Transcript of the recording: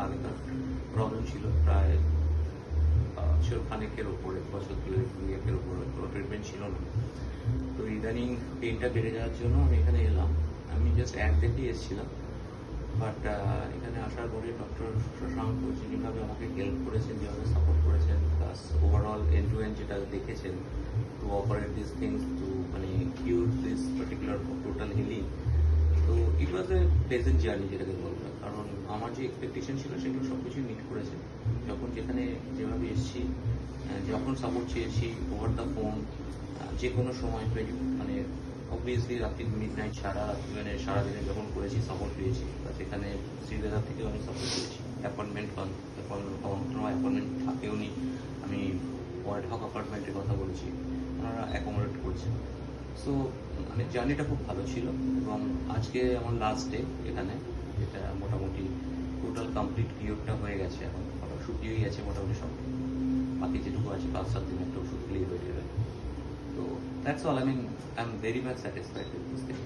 আগেকার প্রবলেম ছিল প্রায় বছর খানেকের ওপরে, বছর দুয়েকের ওপরে কোনো ট্রিটমেন্ট ছিল না। তো ইদানিং পেনটা বেড়ে যাওয়ার জন্য আমি এখানে এলাম। আমি জাস্ট অ্যাড দেখেই এসেছিলাম, বাট এখানে আসার পরে ডক্টর শশাঙ্ক যেভাবে আমাকে হেল্প করেছেন, যেভাবে সাপোর্ট করেছেন, plus overall end to end যেটা দেখেছেন to operate this things to মানে cure this particular total healing. তো it was A pleasant journey যেটাকে বলবো, কারণ আমার যে এক্সপেকটেশন ছিল সেগুলো সব কিছুই মিট করেছে। যখন যেখানে যেভাবে এসেছি, যখন সাপোর্ট চেয়েছি ওভার দ্য ফোন, যে কোনো সময় মানে অবভিয়াসলি রাত্রি মিড নাইট মানে সারাদিনে যখন করেছি সাপোর্ট পেয়েছি। সেখানে শ্রীলেদার থেকে অনেক সাপোর্ট পেয়েছি। অ্যাপয়েন্টমেন্ট কোনো অ্যাপয়েন্টমেন্ট থাকেও নি, আমি ওয়ার্ড হক অ্যাপার্টমেন্টের কথা বলেছি, ওনারা অ্যাকোমোডেট করছেন। সো মানে জার্নিটা খুব ভালো ছিল এবং আজকে আমার লাস্ট ডে এখানে, যেটা মোটামুটি টোটাল কমপ্লিট কিওরটা হয়ে গেছে, এখন শুকিয়েই গেছে মোটামুটি সব, বাকি যেটুকু আছে 5-7 দিন একটা ওষুধ ক্লিয়ার হয়ে যাবে। তো that's all, I am very much satisfied with this thing.